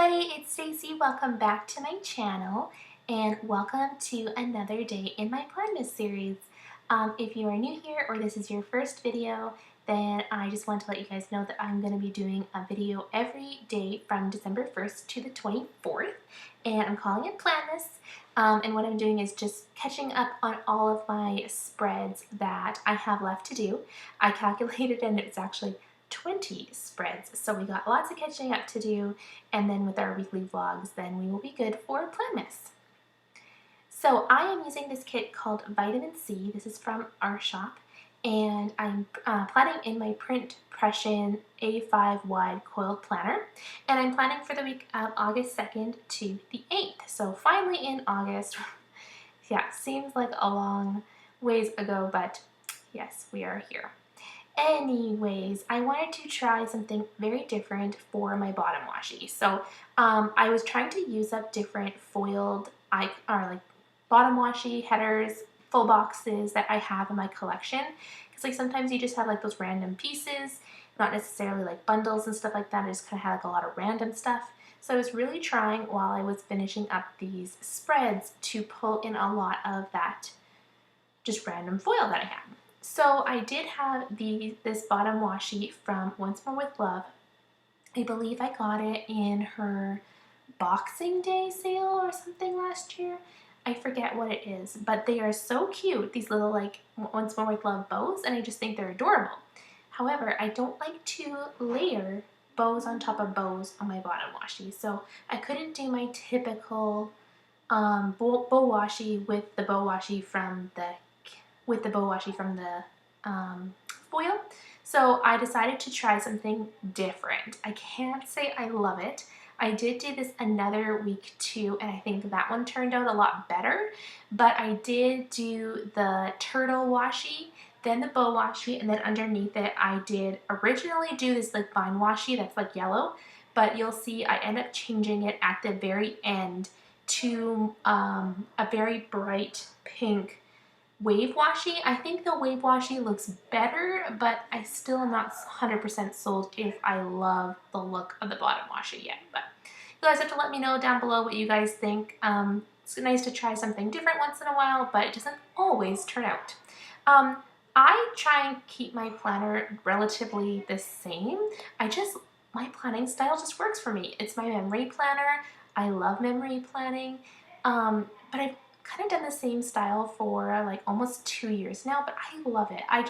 everybody, it's Stacy. Welcome back to my channel and welcome to another day in my Planmas series. If you are new here or this is your first video, then I just want to let you guys know that I'm going to be doing a video every day from December 1st to the 24th, and I'm calling it Planmas. And what I'm doing is just catching up on all of my spreads that I have left to do. I calculated and it's actually 20 spreads, so we got lots of catching up to do, and then with our weekly vlogs then we will be good for Planmas. So I am using this kit called Vitamin C. This is from our shop, and I'm planning in my print pression A5 wide coiled planner, and I'm planning for the week of August 2nd to the 8th, so finally in August. Yeah, seems like a long ways ago, but yes, we are here. Anyways, I wanted to try something very different for my bottom washi. So I was trying to use up different foiled bottom washi headers, full boxes that I have in my collection. Because like sometimes you just have like those random pieces, not necessarily like bundles and stuff like that. I just kind of had like a lot of random stuff. So I was really trying while I was finishing up these spreads to pull in a lot of that just random foil that I had. So I did have this bottom washi from Once More With Love. I believe I got it in her Boxing Day sale or something last year. I forget what it is, but they are so cute, these little like Once More With Love bows, and I just think they're adorable. However, I don't like to layer bows on top of bows on my bottom washi, so I couldn't do my typical bow washi with the bow washi from the foil. So I decided to try something different. I can't say I love it. I did do this another week too, and I think that one turned out a lot better, but I did do the turtle washi, then the bow washi, and then underneath it I did originally do this like vine washi that's like yellow, but you'll see I end up changing it at the very end to a very bright pink wave washi. I think the wave washi looks better, but I still am not 100% sold if I love the look of the bottom washi yet. But you guys have to let me know down below what you guys think. It's nice to try something different once in a while, but it doesn't always turn out. I try and keep my planner relatively the same. My planning style just works for me. It's my memory planner. I love memory planning, but I've kind of done the same style for like almost 2 years now, but I love it. I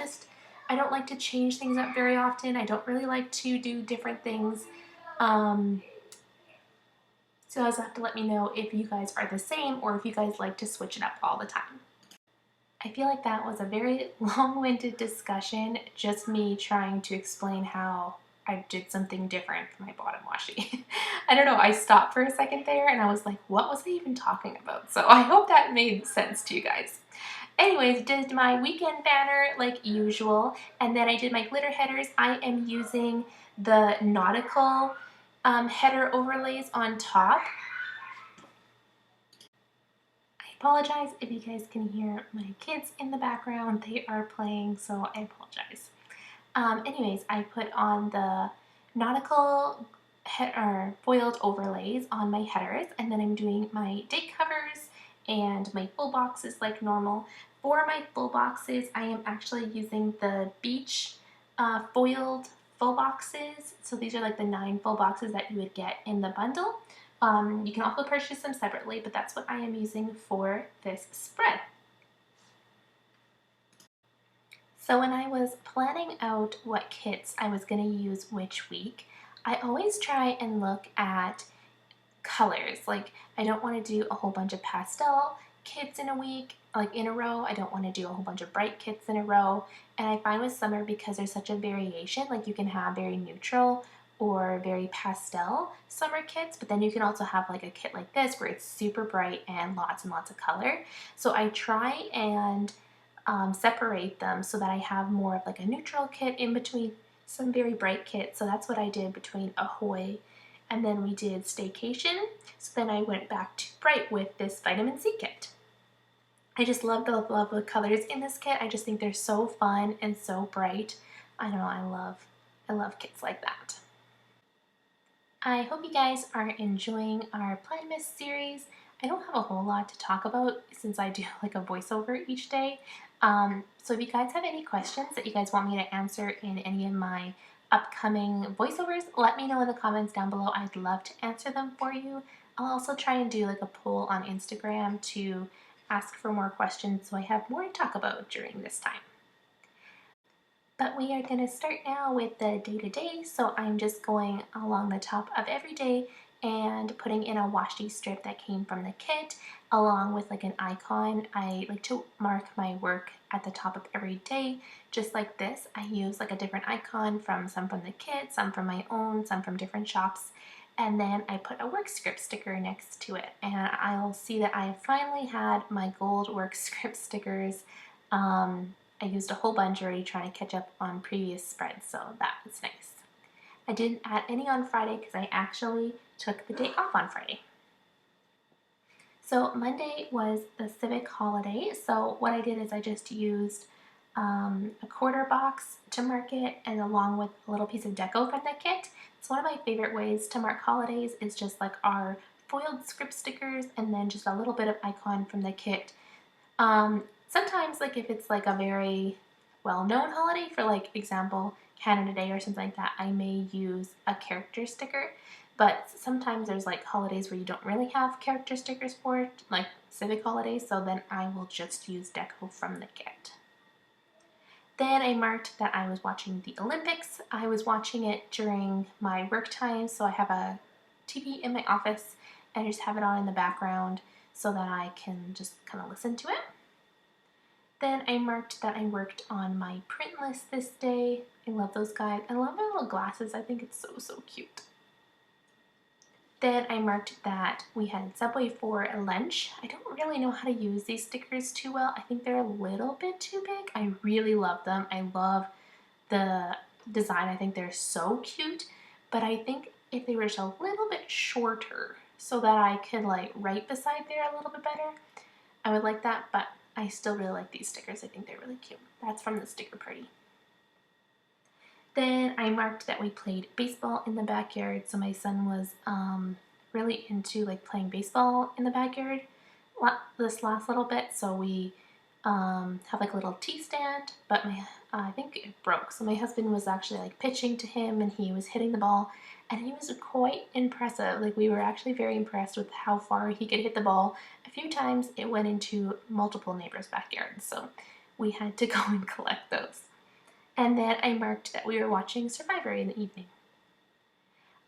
don't like to change things up very often. I don't really like to do different things. So you guys have to let me know if you guys are the same or if you guys like to switch it up all the time. I feel like that was a very long-winded discussion, just me trying to explain how I did something different for my bottom washi. I don't know, I stopped for a second there and I was like, what was I even talking about? So I hope that made sense to you guys. Anyways, did my weekend banner like usual, and then I did my glitter headers. I am using the nautical header overlays on top. I apologize if you guys can hear my kids in the background. They are playing, so I apologize. Anyways, I put on the nautical foiled overlays on my headers, and then I'm doing my date covers and my full boxes like normal. For my full boxes, I am actually using the beach foiled full boxes. So these are like the 9 full boxes that you would get in the bundle. You can also purchase them separately, but that's what I am using for this spread. So when I was planning out what kits I was going to use which week, I always try and look at colors. Like, I don't want to do a whole bunch of pastel kits in a week, like in a row. I don't want to do a whole bunch of bright kits in a row. And I find with summer, because there's such a variation, like you can have very neutral or very pastel summer kits, but then you can also have like a kit like this where it's super bright and lots of color. So I try and separate them so that I have more of like a neutral kit in between some very bright kits. So that's what I did between Ahoy and then we did Staycation. So then I went back to bright with this Vitamin C kit. I just love the colors in this kit. I just think they're so fun and so bright. I don't know, I love kits like that. I hope you guys are enjoying our Planmas series. I don't have a whole lot to talk about since I do like a voiceover each day. So if you guys have any questions that you guys want me to answer in any of my upcoming voiceovers, let me know in the comments down below. I'd love to answer them for you. I'll also try and do like a poll on Instagram to ask for more questions so I have more to talk about during this time. But we are going to start now with the day-to-day, so I'm just going along the top of every day and putting in a washi strip that came from the kit along with like an icon. I like to mark my work at the top of every day just like this. I use like a different icon from some from the kit, some from my own, some from different shops, and then I put a work script sticker next to it, and I'll see that I finally had my gold work script stickers. I used a whole bunch already trying to catch up on previous spreads, so that was nice. I didn't add any on Friday because I actually took the day off on Friday. So Monday was the civic holiday, so what I did is I just used a quarter box to mark it, and along with a little piece of deco from the kit. So one of my favorite ways to mark holidays is just like our foiled script stickers and then just a little bit of icon from the kit. Sometimes, like if it's like a very well-known holiday, for like example Canada Day or something like that, I may use a character sticker. But sometimes there's like holidays where you don't really have character stickers for it, like civic holidays, so then I will just use deco from the kit. Then I marked that I was watching the Olympics. I was watching it during my work time, so I have a TV in my office and I just have it on in the background so that I can just kind of listen to it. Then I marked that I worked on my print list this day. I love those guys. I love my little glasses. I think it's so cute. Then I marked that we had Subway for lunch. I don't really know how to use these stickers too well. I think they're a little bit too big. I really love them. I love the design. I think they're so cute. But I think if they were just a little bit shorter so that I could like right beside there a little bit better, I would like that. But I still really like these stickers. I think they're really cute. That's from the sticker party. Then I marked that we played baseball in the backyard. So my son was really into like playing baseball in the backyard this last little bit. So we have like a little tea stand, but I think it broke. So my husband was actually like pitching to him and he was hitting the ball and he was quite impressive. Like we were actually very impressed with how far he could hit the ball. A few times it went into multiple neighbors' backyards, so we had to go and collect those. And then I marked that we were watching Survivor in the evening.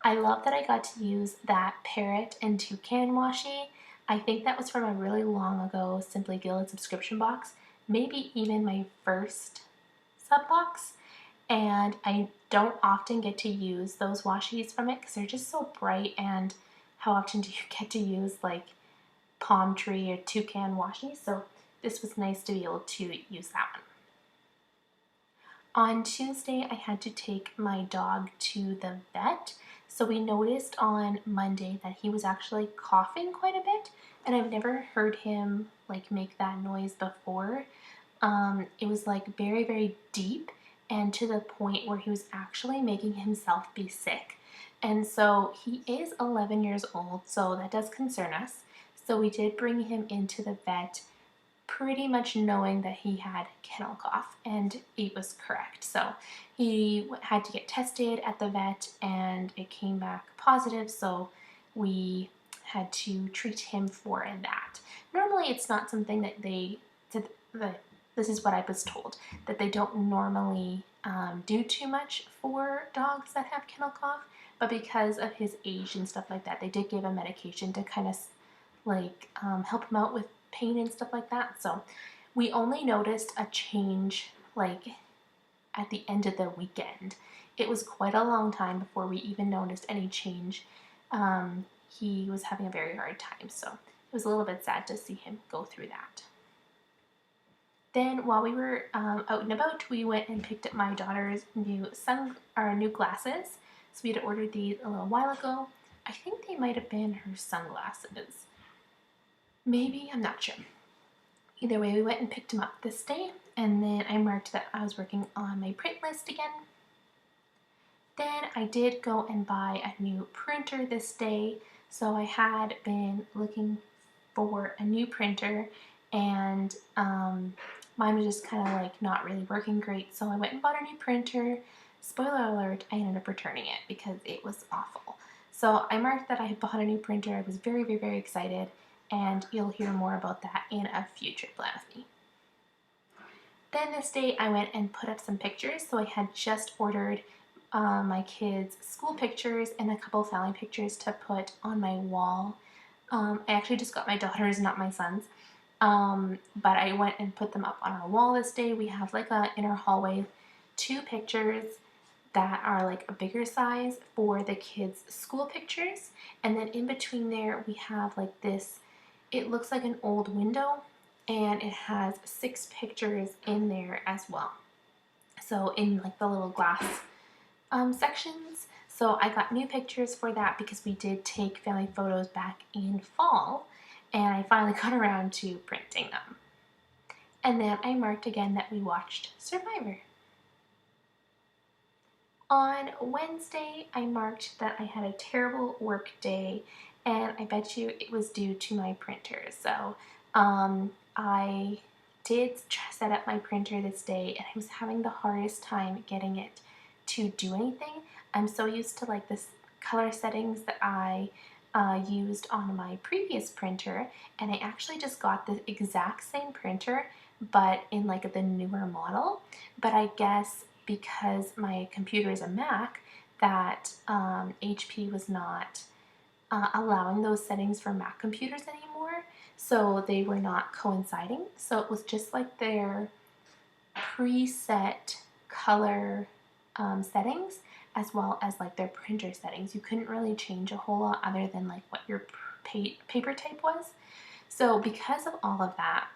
I love that I got to use that parrot and toucan washi. I think that was from a really long ago Simply Gilded subscription box, maybe even my first sub box. And I don't often get to use those washis from it because they're just so bright, and how often do you get to use like palm tree or toucan washi? So this was nice to be able to use that one. On Tuesday, I had to take my dog to the vet. So we noticed on Monday that he was actually coughing quite a bit, and I've never heard him like make that noise before. It was like very deep and to the point where he was actually making himself be sick. And so he is 11 years old, so that does concern us. So we did bring him into the vet pretty much knowing that he had kennel cough, and it was correct. So he had to get tested at the vet and it came back positive, so we had to treat him for that. Normally it's not something that this is what I was told, that they don't normally do too much for dogs that have kennel cough, but because of his age and stuff like that, they did give him medication to kind of like help him out with pain and stuff like that. So we only noticed a change like at the end of the weekend. It was quite a long time before we even noticed any change. He was having a very hard time, so it was a little bit sad to see him go through that. Then while we were out and about, we went and picked up my daughter's new glasses. So we had ordered these a little while ago. I think they might have been her sunglasses. Maybe, I'm not sure. Either way, we went and picked them up this day, and then I marked that I was working on my print list again. Then I did go and buy a new printer this day. So I had been looking for a new printer, and mine was just kind of like not really working great. So I went and bought a new printer. Spoiler alert, I ended up returning it because it was awful. So I marked that I had bought a new printer. I was very, very, very excited, and you'll hear more about that in a future plan with me. Then this day I went and put up some pictures. So I had just ordered my kids' school pictures and a couple family pictures to put on my wall. I actually just got my daughter's, not my son's. But I went and put them up on our wall this day. We have like in our hallway 2 pictures that are like a bigger size for the kids' school pictures. And then in between there we have like this, it looks like an old window, and it has 6 pictures in there as well. So in like the little glass sections. So I got new pictures for that because we did take family photos back in fall, and I finally got around to printing them. And then I marked again that we watched Survivor. On Wednesday, I marked that I had a terrible work day, and I bet you it was due to my printer. So I did set up my printer this day, and I was having the hardest time getting it to do anything. I'm so used to like this color settings that I used on my previous printer, and I actually just got the exact same printer but in like the newer model. But I guess because my computer is a Mac, that HP was not allowing those settings for Mac computers anymore, so they were not coinciding. So it was just like their preset color settings, as well as like their printer settings. You couldn't really change a whole lot other than like what your paper type was. So because of all of that,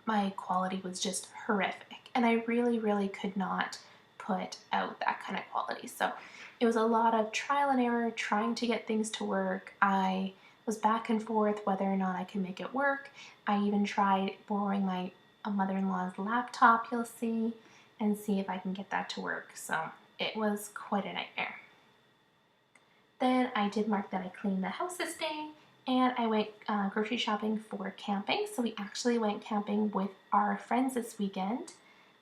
my quality was just horrific, and I really, really could not put out that kind of quality. So it was a lot of trial and error trying to get things to work. I was back and forth whether or not I could make it work. I even tried borrowing my mother-in-law's laptop, you'll see, and see if I can get that to work. So it was quite a nightmare. Then I did mark that I cleaned the house this day, and I went grocery shopping for camping. So we actually went camping with our friends this weekend.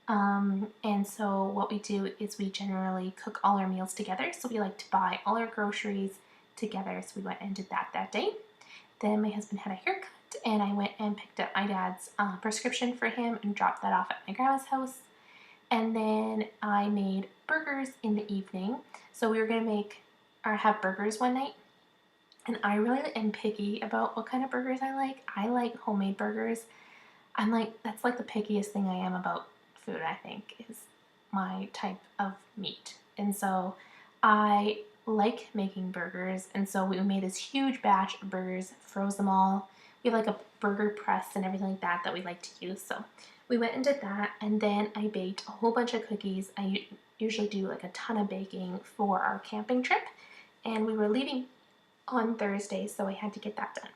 And so what we do is we generally cook all our meals together. So we like to buy all our groceries together. So we went and did that day. Then my husband had a haircut, and I went and picked up my dad's prescription for him and dropped that off at my grandma's house. And then I made burgers in the evening. So we were going to make or have burgers one night. And I really am picky about what kind of burgers I like. I like homemade burgers. I'm like, that's like the pickiest thing I am about food, I think, is my type of meat. And so I like making burgers. And so we made this huge batch of burgers, froze them all. We have like a burger press and everything like that we like to use. So we went and did that. And then I baked a whole bunch of cookies. I usually do like a ton of baking for our camping trip. And we were leaving on Thursday, so I had to get that done.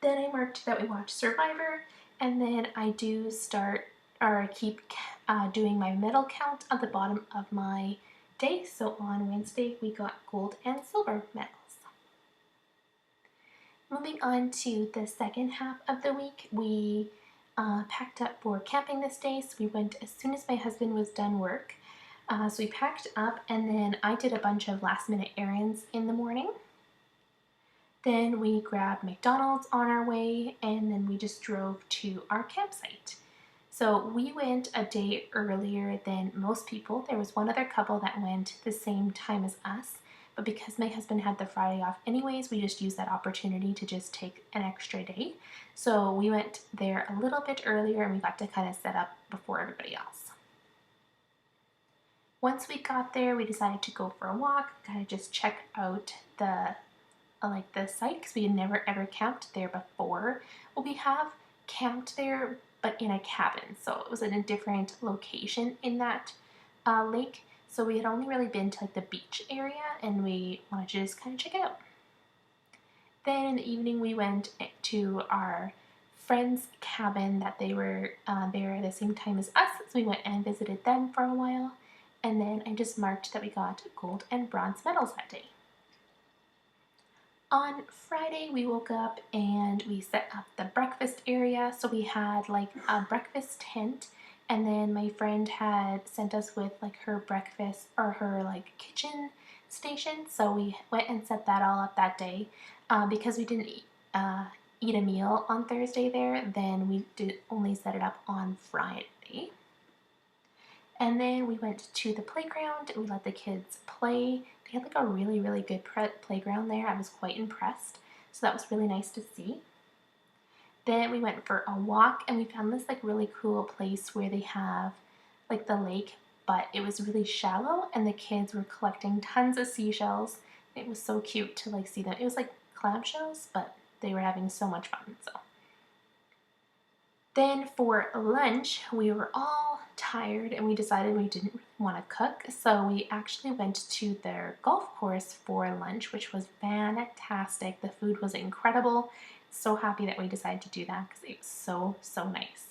Then I marked that we watched Survivor, and then I do start or keep doing my medal count at the bottom of my day. So on Wednesday we got gold and silver medals. Moving on to the second half of the week, we packed up for camping this day. So we went as soon as my husband was done work. So we packed up, and then I did a bunch of last minute errands in the morning. Then we grabbed McDonald's on our way, and then we just drove to our campsite. So we went a day earlier than most people. There was one other couple that went the same time as us, but because my husband had the Friday off anyways, we just used that opportunity to just take an extra day. So we went there a little bit earlier, and we got to kind of set up before everybody else. Once we got there, we decided to go for a walk, kind of just check out the site, because we had never ever camped there before. Well, we have camped there, but in a cabin, so it was in a different location in that lake. So we had only really been to like the beach area, and we wanted to just kind of check it out. Then in the evening, we went to our friend's cabin that they were there at the same time as us. So we went and visited them for a while. And then I just marked that we got gold and bronze medals that day. On Friday, we woke up and we set up the breakfast area. So we had like a breakfast tent, and then my friend had sent us with like her breakfast or her like kitchen station. So we went and set that all up that day. Because we didn't eat a meal on Thursday there, then we did only set it up on Friday. And then we went to the playground and we let the kids play. They had like a really, really good playground there. I was quite impressed. So that was really nice to see. Then we went for a walk and we found this like really cool place where they have like the lake, but it was really shallow and the kids were collecting tons of seashells. It was so cute to like see them. It was like clamshells, but they were having so much fun. So then for lunch, we were all tired and we decided we didn't really want to cook. So we actually went to their golf course for lunch, which was fantastic. The food was incredible. So happy that we decided to do that because it was so, so nice.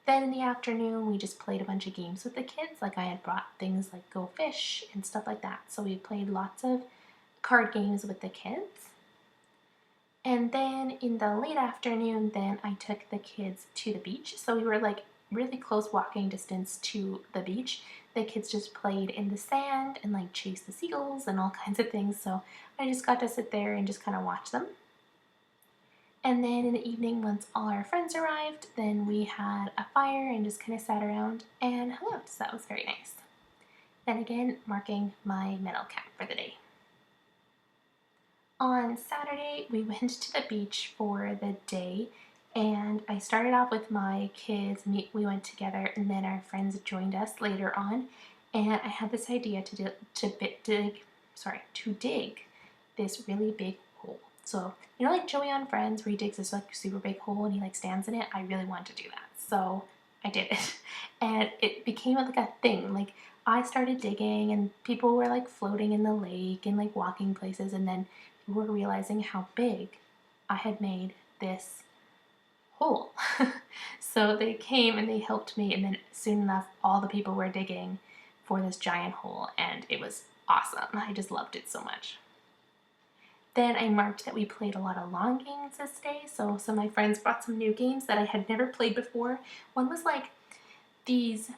Then in the afternoon, we just played a bunch of games with the kids. Like I had brought things like Go Fish and stuff like that. So we played lots of card games with the kids. And then in the late afternoon, then I took the kids to the beach. So we were like really close walking distance to the beach. The kids just played in the sand and like chased the seagulls and all kinds of things. So I just got to sit there and just kind of watch them. And then in the evening, once all our friends arrived, then we had a fire and just kind of sat around and hung out. So that was very nice. Then again, marking my medal count for the day. On Saturday, we went to the beach for the day, and I started off with my kids. We went together, and then our friends joined us later on. And I had this idea to dig this really big hole. So you know, like Joey on Friends, where he digs this like super big hole and he like stands in it. I really wanted to do that, so I did it, and it became like a thing. Like I started digging, and people were like floating in the lake and like walking places, and then were realizing how big I had made this hole. So they came and they helped me, and then soon enough all the people were digging for this giant hole, and it was awesome. I just loved it so much. Then I marked that we played a lot of long games this day. So some of my friends brought some new games that I had never played before. One was like these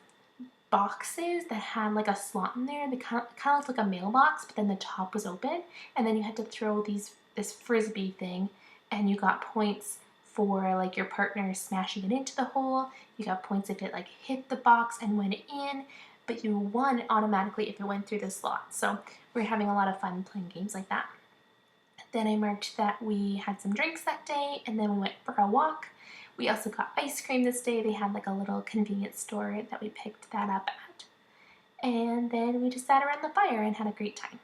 boxes that had like a slot in there. They kind of looked like a mailbox, but then the top was open, and then you had to throw this frisbee thing, and you got points for like your partner smashing it into the hole. You got points if it like hit the box and went in, but you won automatically if it went through the slot. So we were having a lot of fun playing games like that. Then I marked that we had some drinks that day, and then we went for a walk. We also got ice cream this day. They had like a little convenience store that we picked that up at. And then we just sat around the fire and had a great time.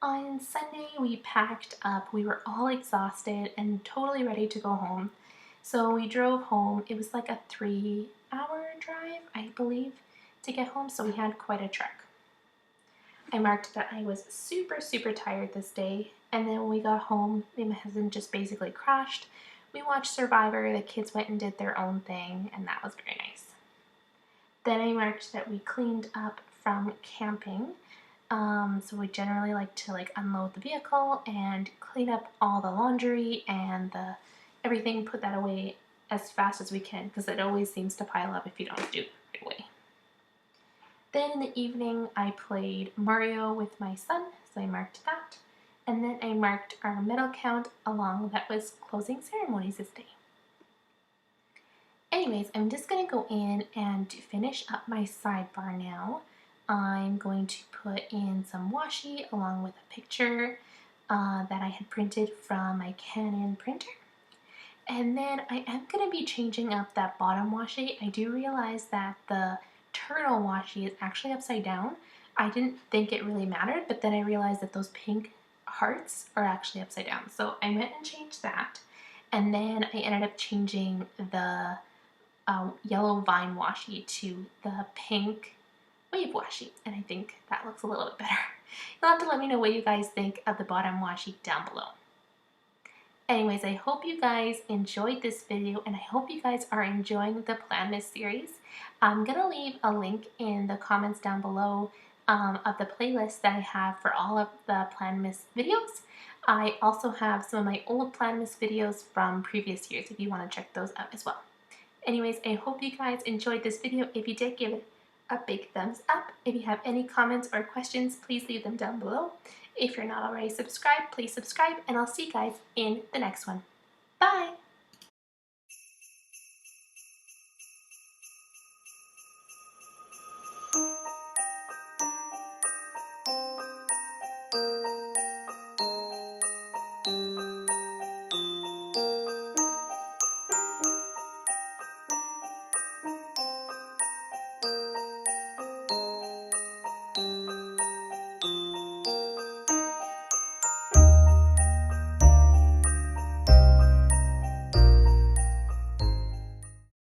On Sunday, we packed up. We were all exhausted and totally ready to go home. So we drove home. It was like a 3-hour drive, I believe, to get home. So we had quite a trek. I marked that I was super, super tired this day. And then when we got home, me and my husband just basically crashed. We watched Survivor, the kids went and did their own thing, and that was very nice. Then I marked that we cleaned up from camping. So we generally like to unload the vehicle and clean up all the laundry and everything, put that away as fast as we can, because it always seems to pile up if you don't do it right away. Then in the evening, I played Mario with my son, so I marked that. And then I marked our medal count along that was closing ceremonies this day. Anyways, I'm just going to go in and finish up my sidebar now. I'm going to put in some washi along with a picture that I had printed from my Canon printer. And then I am going to be changing up that bottom washi. I do realize that the turtle washi is actually upside down. I didn't think it really mattered, but then I realized that those pink hearts are actually upside down. So I went and changed that. And then I ended up changing the yellow vine washi to the pink wave washi, and I think that looks a little bit better. You'll have to let me know what you guys think of the bottom washi down below. Anyways, I hope you guys enjoyed this video and I hope you guys are enjoying the Planmas series. I'm going to leave a link in the comments down below of the playlist that I have for all of the Planmas videos. I also have some of my old Planmas videos from previous years if you want to check those out as well. Anyways, I hope you guys enjoyed this video. If you did, give it a big thumbs up. If you have any comments or questions, please leave them down below. If you're not already subscribed, please subscribe, and I'll see you guys in the next one. Bye!